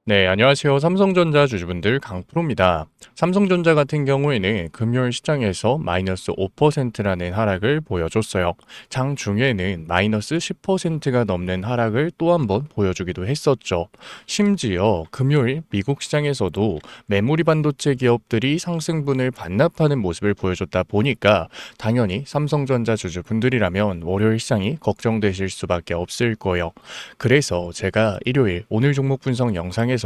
네, 안녕하세요. 삼성전자 주주분들 강프로입니다. 삼성전자 같은 경우에는 금요일 시장에서 마이너스 5%라는 하락을 보여줬어요. 장 중에는 마이너스 10%가 넘는 하락을 또 한 번 보여주기도 했었죠. 심지어 금요일 미국 시장에서도 메모리 반도체 기업들이 상승분을 반납하는 모습을 보여줬다 보니까 당연히 삼성전자 주주분들이라면 월요일 시장이 걱정되실 수밖에 없을 거예요. 그래서 제가 일요일 오늘 종목 분석 영상에서는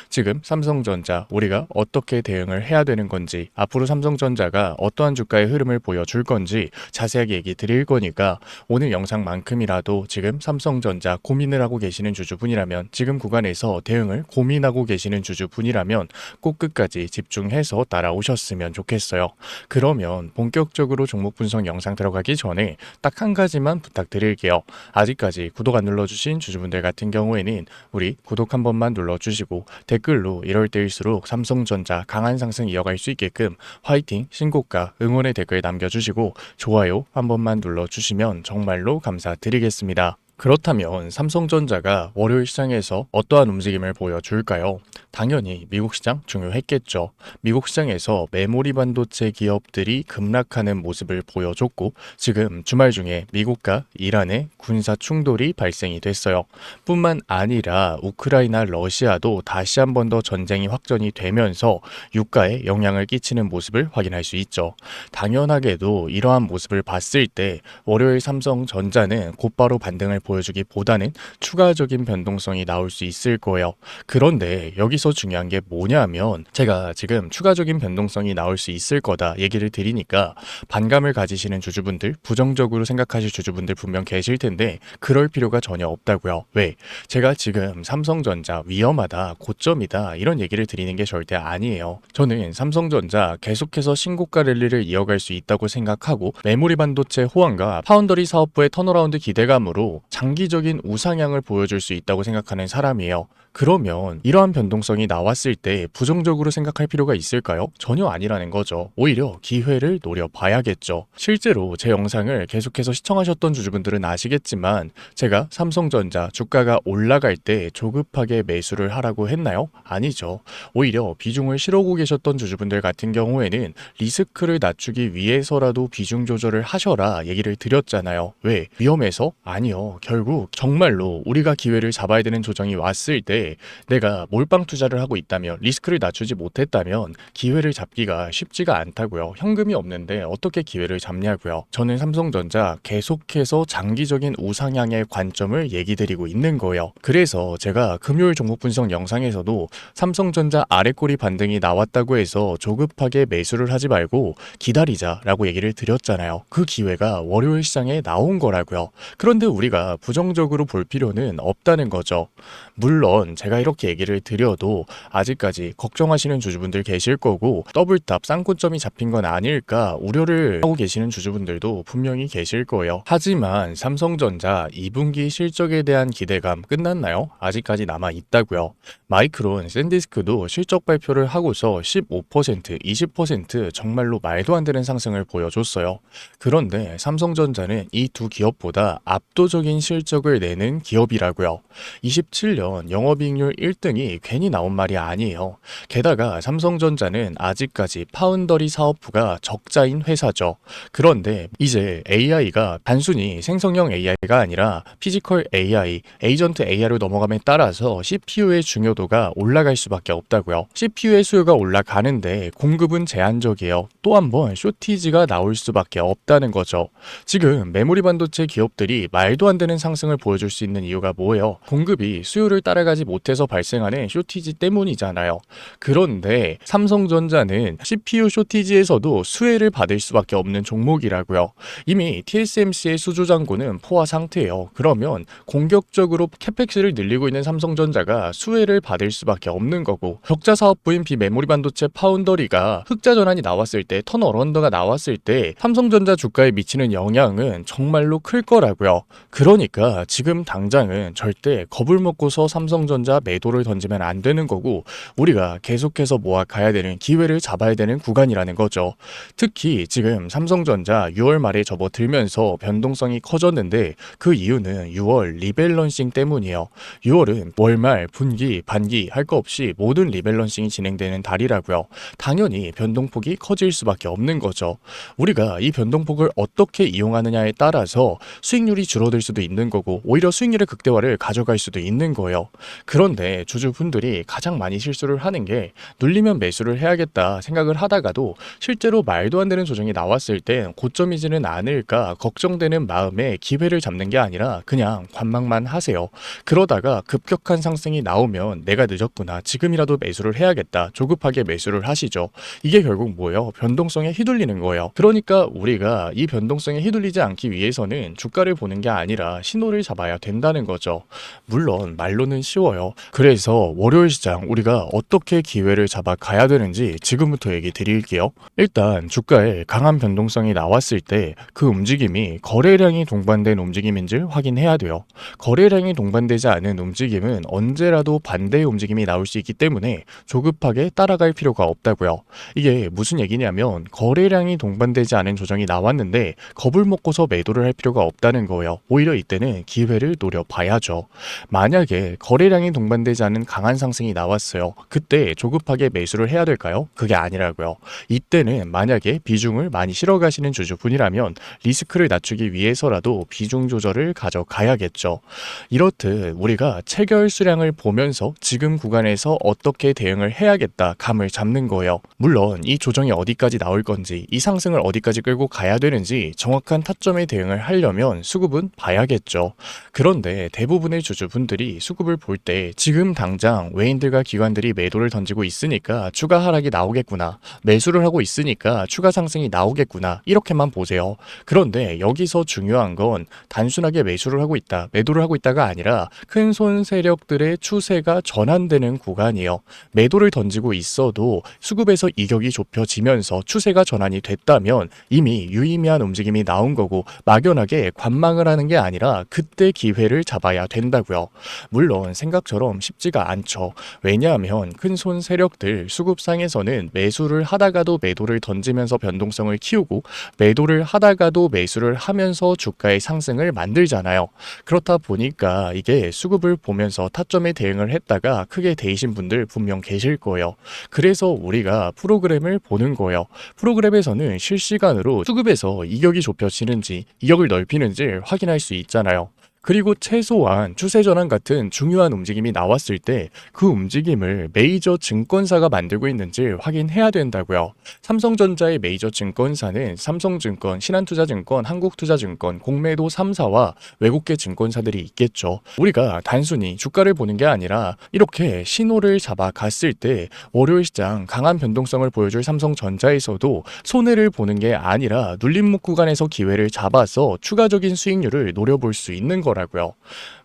지금 삼성전자 우리가 어떻게 대응을 해야 되는 건지, 앞으로 삼성전자가 어떠한 주가의 흐름을 보여줄 건지 자세하게 얘기 드릴 거니까 오늘 영상만큼이라도 지금 삼성전자 고민을 하고 계시는 주주분이라면, 지금 구간에서 대응을 고민하고 계시는 주주분이라면 꼭 끝까지 집중해서 따라오셨으면 좋겠어요. 그러면 본격적으로 종목 분석 영상 들어가기 전에 딱 한 가지만 부탁드릴게요. 아직까지 구독 안 눌러주신 주주분들 같은 경우에는 우리 구독 한 번만 눌러주시고, 댓글로 이럴 때일수록 삼성전자 강한 상승 이어갈 수 있게끔 화이팅, 신고가, 응원의 댓글 남겨주시고 좋아요 한 번만 눌러주시면 정말로 감사드리겠습니다. 그렇다면 삼성전자가 월요일 시장에서 어떠한 움직임을 보여줄까요? 당연히 미국 시장 중요했겠죠. 미국 시장에서 메모리 반도체 기업들이 급락하는 모습을 보여줬고, 지금 주말 중에 미국과 이란의 군사 충돌이 발생이 됐어요. 뿐만 아니라 우크라이나, 러시아도 다시 한 번 더 전쟁이 확전이 되면서 유가에 영향을 끼치는 모습을 확인할 수 있죠. 당연하게도 이러한 모습을 봤을 때 월요일 삼성전자는 곧바로 반등을 보여주기보다는 추가적인 변동성이 나올 수 있을 거예요. 그런데 여기서 중요한 게 뭐냐면, 제가 지금 추가적인 변동성이 나올 수 있을 거다 얘기를 드리니까 반감을 가지시는 주주분들, 부정적으로 생각하실 주주분들 분명 계실 텐데 그럴 필요가 전혀 없다고요. 왜? 제가 지금 삼성전자 위험하다, 고점이다 이런 얘기를 드리는 게 절대 아니에요. 저는 삼성전자 계속해서 신고가 랠리를 이어갈 수 있다고 생각하고, 메모리 반도체 호황과 파운더리 사업부의 턴어라운드 기대감으로 장기적인 우상향을 보여줄 수 있다고 생각하는 사람이에요. 그러면 이러한 변동성이 나왔을 때 부정적으로 생각할 필요가 있을까요? 전혀 아니라는 거죠. 오히려 기회를 노려봐야겠죠. 실제로 제 영상을 계속해서 시청하셨던 주주분들은 아시겠지만, 제가 삼성전자 주가가 올라갈 때 조급하게 매수를 하라고 했나요? 아니죠. 오히려 비중을 실어오고 계셨던 주주분들 같은 경우에는 리스크를 낮추기 위해서라도 비중 조절을 하셔라 얘기를 드렸잖아요. 왜? 위험해서? 아니요. 결국 정말로 우리가 기회를 잡아야 되는 조정이 왔을 때 내가 몰빵 투자를 하고 있다면, 리스크를 낮추지 못했다면 기회를 잡기가 쉽지가 않다고요. 현금이 없는데 어떻게 기회를 잡냐고요. 저는 삼성전자 계속해서 장기적인 우상향의 관점을 얘기 드리고 있는 거예요. 그래서 제가 금요일 종목 분석 영상에서도 삼성전자 아래꼬리 반등이 나왔다고 해서 조급하게 매수를 하지 말고 기다리자라고 얘기를 드렸잖아요. 그 기회가 월요일 시장에 나온 거라고요. 그런데 우리가 부정적으로 볼 필요는 없다는 거죠. 물론 제가 이렇게 얘기를 드려도 아직까지 걱정하시는 주주분들 계실 거고, 더블탑 쌍권점이 잡힌 건 아닐까 우려를 하고 계시는 주주분들도 분명히 계실 거예요. 하지만 삼성전자 2분기 실적에 대한 기대감 끝났나요? 아직까지 남아 있다고요. 마이크론, 샌디스크도 실적 발표를 하고서 15%, 20% 정말로 말도 안 되는 상승을 보여줬어요. 그런데 삼성전자는 이 두 기업보다 압도적인 실적을 내는 기업이라고요. 27년 영업이익률 1등이 괜히 나온 말이 아니에요. 게다가 삼성전자는 아직까지 파운더리 사업부가 적자인 회사죠. 그런데 이제 AI가 단순히 생성형 AI가 아니라 피지컬 AI, 에이전트 AI로 넘어감에 따라서 CPU의 중요도가 올라갈 수밖에 없다고요. CPU의 수요가 올라가는데 공급은 제한적이에요. 또 한 번 쇼티지가 나올 수밖에 없다는 거죠. 지금 메모리 반도체 기업들이 말도 안 되는 상승을 보여줄 수 있는 이유가 뭐예요? 공급이 수요를 따라가지 못해서 발생하는 쇼티지 때문이잖아요. 그런데 삼성전자는 CPU 쇼티지에서도 수혜를 받을 수밖에 없는 종목이라고요. 이미 TSMC의 수주잔고는 포화 상태예요. 그러면 공격적으로 캐펙스를 늘리고 있는 삼성전자가 수혜를 받을 수밖에 없는 거고, 적자 사업부인 비메모리 반도체 파운더리가 흑자 전환이 나왔을 때, 턴어런더가 나왔을 때 삼성전자 주가에 미치는 영향은 정말로 클 거라고요. 그러니까 지금 당장은 절대 겁을 먹고서 삼성전자 매도를 던지면 안 되는 거고 우리가 계속해서 모아 가야 되는 기회를 잡아야 되는 구간이라는 거죠. 특히 지금 삼성전자 6월 말에 접어들면서 변동성이 커졌는데 그 이유는 6월 리밸런싱 때문이에요. 6월은 월말, 분기, 반기 할 거 없이 모든 리밸런싱이 진행되는 달이라고요. 당연히 변동폭이 커질 수밖에 없는 거죠. 우리가 이 변동폭을 어떻게 이용하느냐에 따라서 수익률이 줄어들 수도 있는 거고 오히려 수익률의 극대화를 가져갈 수도 있는 거예요. 그런데 주주분들이 가장 많이 실수를 하는 게 눌리면 매수를 해야겠다 생각을 하다가도 실제로 말도 안 되는 조정이 나왔을 땐 고점이지는 않을까 걱정되는 마음에 기회를 잡는 게 아니라 그냥 관망만 하세요. 그러다가 급격한 상승이 나오면 내가 늦었구나, 지금이라도 매수를 해야겠다, 조급하게 매수를 하시죠. 이게 결국 뭐예요? 변동성에 휘둘리는 거예요. 그러니까 우리가 이 변동성에 휘둘리지 않기 위해서는 주가를 보는 게 아니라 신호를 잡아야 된다는 거죠. 물론 말로는 쉬워요. 그래서 월요일 시장 우리가 어떻게 기회를 잡아 가야 되는지 지금부터 얘기 드릴게요. 일단 주가에 강한 변동성이 나왔을 때 그 움직임이 거래량이 동반된 움직임인지 확인해야 돼요. 거래량이 동반되지 않은 움직임은 언제라도 반대의 움직임이 나올 수 있기 때문에 조급하게 따라갈 필요가 없다고요. 이게 무슨 얘기냐면 거래량이 동반되지 않은 조정이 나왔는데 겁을 먹고서 매도를 할 필요가 없다는 거예요. 오히려 이때는 기회를 노려봐야죠. 만약에 거래량이 동반되지 않은 강한 상승이 나왔어요. 그때 조급하게 매수를 해야 될까요? 그게 아니라고요. 이때는 만약에 비중을 많이 실어 가시는 주주분이라면 리스크를 낮추기 위해서라도 비중 조절을 가져가야겠죠. 이렇듯 우리가 체결 수량을 보면서 지금 구간에서 어떻게 대응을 해야겠다 감을 잡는 거예요. 물론 이 조정이 어디까지 나올 건지, 이 상승을 어디까지 끌고 가야 되는지 정확한 타점에 대응을 하려면 수급은 봐야겠죠. 그런데 대부분의 주주분들이 수급을 볼 때 지금 당장 외인들과 기관들이 매도를 던지고 있으니까 추가 하락이 나오겠구나, 매수를 하고 있으니까 추가 상승이 나오겠구나, 이렇게만 보세요. 그런데 여기서 중요한 건 단순하게 매수를 하고 있다, 매도를 하고 있다가 아니라 큰 손 세력들의 추세가 전환되는 구간이에요. 매도를 던지고 있어도 수급에서 이격이 좁혀지면서 추세가 전환이 됐다면 이미 유의미한 움직임이 나온 거고 막연하게 관망을 하는 게 아니라 그때 기회를 잡아야 된다고요. 물론 생각처럼 쉽지가 않죠. 왜냐하면 큰 손 세력들 수급상에서는 매수를 하다가도 매도를 던지면서 변동성을 키우고 매도를 하다가도 매수를 하면서 주가의 상승을 만들잖아요. 그렇다 보니까 이게 수급을 보면서 타점에 대응을 했다가 크게 데이신 분들 분명 계실 거예요. 그래서 우리가 프로그램을 보는 거예요. 프로그램에서는 실시간으로 수급에서 이격이 좁혀지는지 이격을 넓히는지 확인할 수 있잖아요. 그리고 최소한 추세 전환 같은 중요한 움직임이 나왔을 때 그 움직임을 메이저 증권사가 만들고 있는지 확인해야 된다고요. 삼성전자의 메이저 증권사는 삼성증권, 신한투자증권, 한국투자증권, 공매도 3사와 외국계 증권사들이 있겠죠. 우리가 단순히 주가를 보는 게 아니라 이렇게 신호를 잡아 갔을 때 월요일 시장 강한 변동성을 보여줄 삼성전자에서도 손해를 보는 게 아니라 눌림목 구간에서 기회를 잡아서 추가적인 수익률을 노려볼 수 있는 거라고요.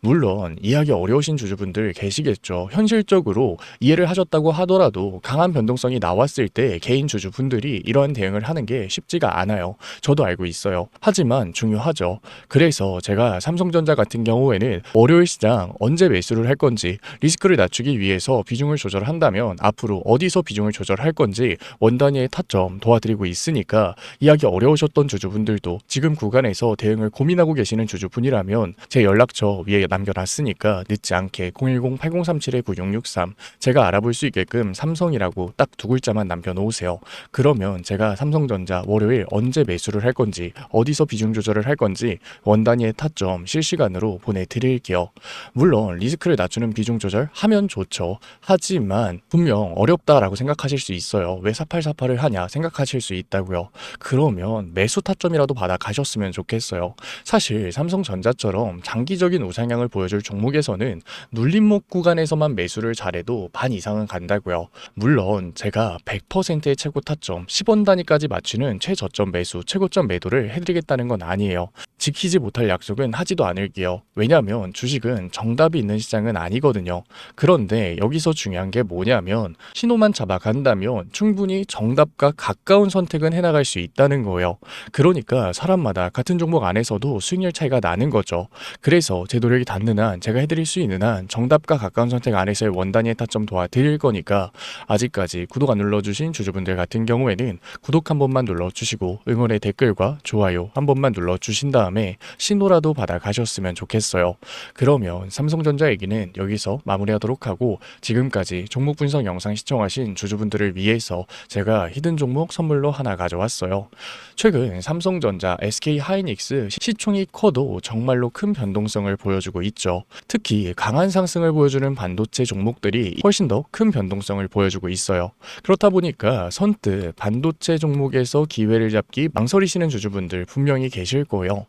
물론 이해하기 어려우신 주주분들 계시겠죠. 현실적으로 이해를 하셨다고 하더라도 강한 변동성이 나왔을 때 개인 주주분들이 이러한 대응을 하는 게 쉽지가 않아요. 저도 알고 있어요. 하지만 중요하죠. 그래서 제가 삼성전자 같은 경우에는 월요일 시장 언제 매수를 할 건지, 리스크를 낮추기 위해서 비중을 조절한다면 앞으로 어디서 비중을 조절할 건지 원 단위의 타점 도와드리고 있으니까 이해하기 어려우셨던 주주분들도 지금 구간에서 대응을 고민하고 계시는 주주분이라면 제 연락처 위에 남겨놨으니까 늦지 않게 010-8037-9663 제가 알아볼 수 있게끔 삼성이라고 딱 두 글자만 남겨놓으세요. 그러면 제가 삼성전자 월요일 언제 매수를 할 건지, 어디서 비중 조절을 할 건지 원 단위의 타점 실시간으로 보내드릴게요. 물론 리스크를 낮추는 비중 조절 하면 좋죠. 하지만 분명 어렵다라고 생각하실 수 있어요. 왜 4848을 하냐 생각하실 수 있다고요. 그러면 매수 타점이라도 받아 가셨으면 좋겠어요. 사실 삼성전자처럼 장기적인 우상향을 보여줄 종목에서는 눌림목 구간에서만 매수를 잘해도 반 이상은 간다고요. 물론 제가 100%의 최고 타점 10원 단위까지 맞추는 최저점 매수, 최고점 매도를 해드리겠다는 건 아니에요. 지키지 못할 약속은 하지도 않을게요. 왜냐하면 주식은 정답이 있는 시장은 아니거든요. 그런데 여기서 중요한 게 뭐냐면 신호만 잡아간다면 충분히 정답과 가까운 선택은 해나갈 수 있다는 거예요. 그러니까 사람마다 같은 종목 안에서도 수익률 차이가 나는 거죠. 그래서 제 노력이 닿는 한 제가 해드릴 수 있는 한 정답과 가까운 선택 안에서의 원단위의 타점 도와드릴 거니까 아직까지 구독 안 눌러주신 주주분들 같은 경우에는 구독 한 번만 눌러주시고 응원의 댓글과 좋아요 한 번만 눌러주신 다음에 신호라도 받아가셨으면 좋겠어요. 그러면 삼성전자 얘기는 여기서 마무리하도록 하고 지금까지 종목 분석 영상 시청하신 주주분들을 위해서 제가 히든 종목 선물로 하나 가져왔어요. 최근 삼성전자, SK하이닉스 시총이 커도 정말로 큰 변동성을 보여주고 있죠. 특히 강한 상승을 보여주는 반도체 종목들이 훨씬 더 큰 변동성을 보여주고 있어요. 그렇다 보니까 선뜻 반도체 종목에서 기회를 잡기 망설이시는 주주분들 분명히 계실 거예요.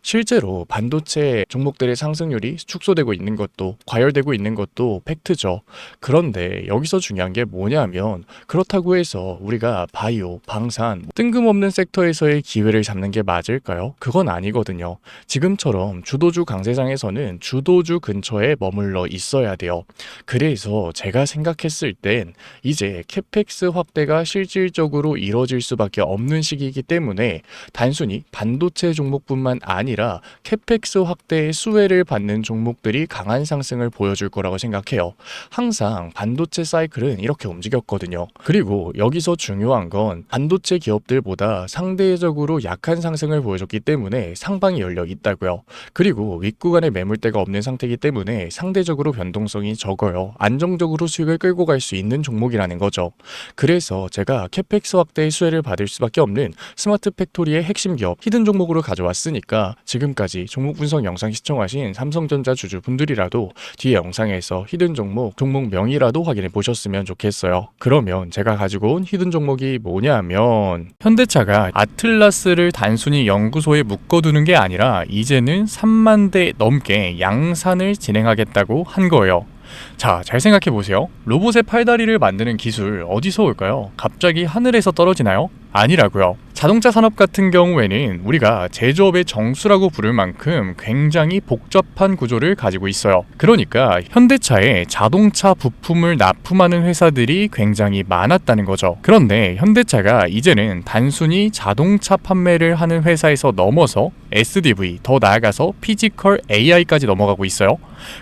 실제로 반도체 종목들의 상승률이 축소되고 있는 것도 과열되고 있는 것도 팩트죠. 그런데 여기서 중요한 게 뭐냐면 그렇다고 해서 우리가 바이오, 방산, 뜬금없는 섹터에서의 기회를 잡는 게 맞을까요? 그건 아니거든요. 지금처럼 주도주 강세장에서는 주도주 근처에 머물러 있어야 돼요. 그래서 제가 생각했을 땐 이제 캐펙스 확대가 실질적으로 이뤄질 수밖에 없는 시기이기 때문에 단순히 반도체 종목뿐만 아니라 캐펙스 확대의 수혜를 받는 종목들이 강한 상승을 보여줄 거라고 생각해요. 항상 반도체 사이클은 이렇게 움직였거든요. 그리고 여기서 중요한 건 반도체 기업들보다 상대적으로 약한 상승을 보여줬기 때문에 상방이 열려 있다고요. 그리고 윗구간에 매물대가 없는 상태이기 때문에 상대적으로 변동성이 적어요. 안정적으로 수익을 끌고 갈 수 있는 종목이라는 거죠. 그래서 제가 캐펙스 확대의 수혜를 받을 수밖에 없는 스마트 팩토리의 핵심 기업 히든 종목으로 가져왔으니까 지금까지 종목 분석 영상 시청하신 삼성전자 주주분들이라도 뒤에 영상에서 히든 종목 명이라도 확인해 보셨으면 좋겠어요. 그러면 제가 가지고 온 히든 종목이 뭐냐면 현대차가 아틀라스를 단순히 연구소에 묶어두는 게 아니라 이제는 3만 대 넘게 양산을 진행하겠다고 한 거예요. 자, 잘 생각해보세요. 로봇의 팔다리를 만드는 기술 어디서 올까요? 갑자기 하늘에서 떨어지나요? 아니라고요. 자동차 산업 같은 경우에는 우리가 제조업의 정수라고 부를 만큼 굉장히 복잡한 구조를 가지고 있어요. 그러니까 현대차에 자동차 부품을 납품하는 회사들이 굉장히 많았다는 거죠. 그런데 현대차가 이제는 단순히 자동차 판매를 하는 회사에서 넘어서 SDV, 더 나아가서 피지컬 AI까지 넘어가고 있어요.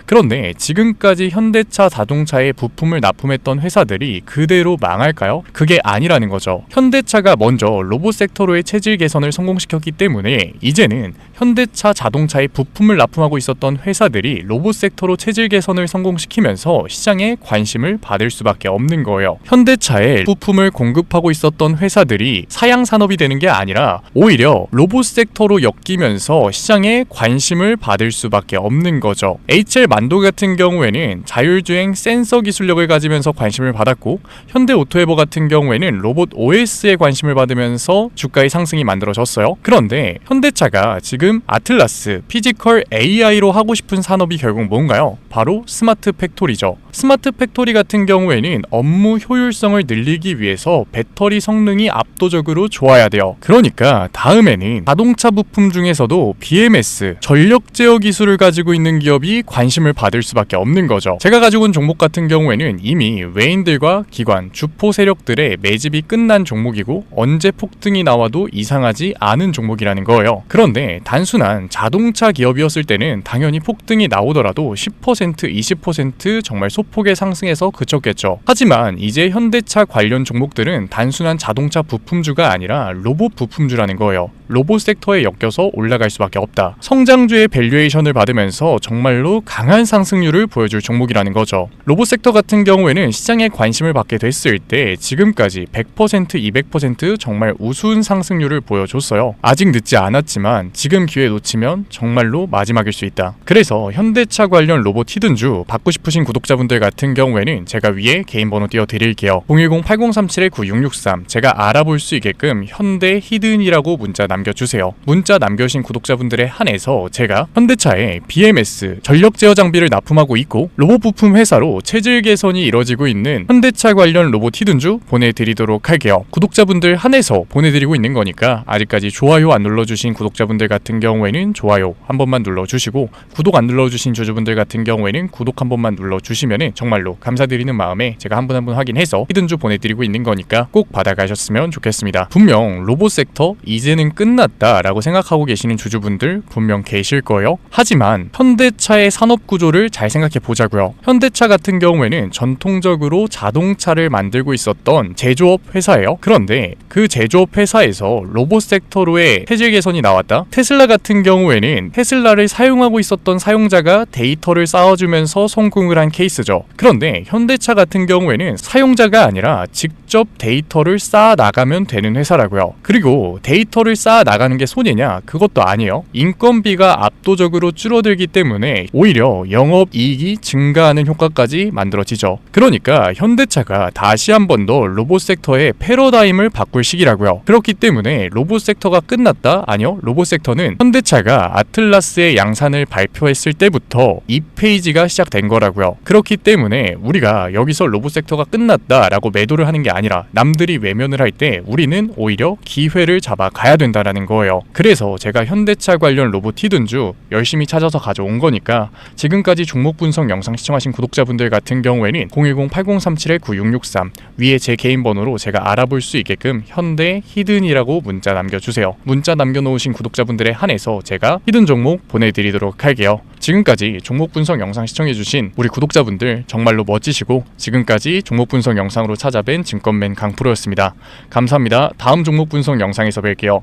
그런데 지금까지 현대차 자동차에 부품을 납품했던 회사들이 그대로 망할까요? 그게 아니라는 거죠. 현대차가 먼저 로봇 섹터로의 체질 개선을 성공시켰기 때문에 이제는 현대차 자동차에 부품을 납품하고 있었던 회사들이 로봇 섹터로 체질 개선을 성공시키면서 시장에 관심을 받을 수밖에 없는 거예요. 현대차에 부품을 공급하고 있었던 회사들이 사양 산업이 되는 게 아니라 오히려 로봇 섹터로 엮이면서 시장에 관심을 받을 수밖에 없는 거죠. HL 만도 같은 경우에는 자율주행 센서 기술력을 가지면서 관심을 받았고 현대오토에버 같은 경우에는 로봇 OS에 관심을 받으면서 주가의 상승이 만들어졌어요. 그런데 현대차가 지금 아틀라스, 피지컬 AI로 하고 싶은 산업이 결국 뭔가요? 바로 스마트 팩토리죠. 스마트 팩토리 같은 경우에는 업무 효율성을 늘리기 위해서 배터리 성능이 압도적으로 좋아야 돼요. 그러니까 다음에는 자동차 부품 중에서도 BMS, 전력 제어 기술을 가지고 있는 기업이 관심을 받을 수밖에 없는 거죠. 제가 가지고 온 종목 같은 경우에는 이미 외인들과 기관, 주포 세력들의 매집이 끝난 종목이고 언제 폭등이 나와도 이상하지 않은 종목이라는 거예요. 그런데 단순한 자동차 기업이었을 때는 당연히 폭등이 나오더라도 10%, 20% 정말 소폭의 상승에서 그쳤겠죠. 하지만 이제 현대차 관련 종목들은 단순한 자동차 부품주가 아니라 로봇 부품주라는 거예요. 로봇 섹터에 엮여서 올라갈 수밖에 없다. 성장주의 밸류에이션을 받으면서 정말로 강한 상승률을 보여줄 종목이라는 거죠. 로봇 섹터 같은 경우에는 시장에 관심을 받게 됐을 때 지금까지 100%, 200% 정말 우수한 상승률을 보여줬어요. 아직 늦지 않았지만 지금 기회 놓치면 정말로 마지막일 수 있다. 그래서 현대차 관련 로봇 히든주 받고 싶으신 구독자분들 같은 경우에는 제가 위에 개인 번호 띄워드릴게요. 010-8037-9663 제가 알아볼 수 있게끔 현대 히든이라고 문자 남겨주세요. 문자 남겨주신 구독자분들에 한해서 제가 현대차에 BMS, 전력 제어 장비를 납품하고 있고 로봇 부품 회사로 체질 개선이 이뤄지고 있는 현대차 관련 로봇 히든주 보내드리도록 할게요. 구독자분들 한해서 보내드리고 있는 거니까 아직까지 좋아요 안 눌러주신 구독자분들 같은 경우에는 좋아요 한 번만 눌러주시고 구독 안 눌러주신 주주분들 같은 경우에는 구독 한 번만 눌러주시면 정말로 감사드리는 마음에 제가 한 분 한 분 확인해서 히든주 보내드리고 있는 거니까 꼭 받아가셨으면 좋겠습니다. 분명 로봇 섹터 이제는 끝 끝났다라고 생각하고 계시는 주주분들 분명 계실 거예요. 하지만 현대차의 산업 구조를 잘 생각해 보자고요. 현대차 같은 경우에는 전통적으로 자동차를 만들고 있었던 제조업 회사예요. 그런데 그 제조업 회사에서 로봇 섹터로의 체질 개선이 나왔다. 테슬라 같은 경우에는 테슬라를 사용하고 있었던 사용자가 데이터를 쌓아주면서 성공을 한 케이스죠. 그런데 현대차 같은 경우에는 사용자가 아니라 직접 데이터를 쌓아 나가면 되는 회사라고요. 그리고 데이터를 쌓아 나가는 게 손해냐? 그것도 아니에요. 인건비가 압도적으로 줄어들기 때문에 오히려 영업이익이 증가하는 효과까지 만들어지죠. 그러니까 현대차가 다시 한 번 더 로봇 섹터의 패러다임을 바꿀 시기라고요. 그렇기 때문에 로봇 섹터가 끝났다? 아니요. 로봇 섹터는 현대차가 아틀라스의 양산을 발표했을 때부터 2페이지가 시작된 거라고요. 그렇기 때문에 우리가 여기서 로봇 섹터가 끝났다라고 매도를 하는 게 아니라 남들이 외면을 할 때 우리는 오히려 기회를 잡아 가야 된다라는 거예요. 그래서 제가 현대차 관련 로봇 히든주 열심히 찾아서 가져온 거니까 지금까지 종목 분석 영상 시청하신 구독자분들 같은 경우에는 010-8037-9663 위에 제 개인 번호로 제가 알아볼 수 있게끔 현대 히든이라고 문자 남겨주세요. 문자 남겨놓으신 구독자분들에 한해서 제가 히든 종목 보내드리도록 할게요. 지금까지 종목 분석 영상 시청해주신 우리 구독자분들 정말로 멋지시고 지금까지 종목 분석 영상으로 찾아뵌 증권맨 강프로였습니다. 감사합니다. 다음 종목 분석 영상에서 뵐게요.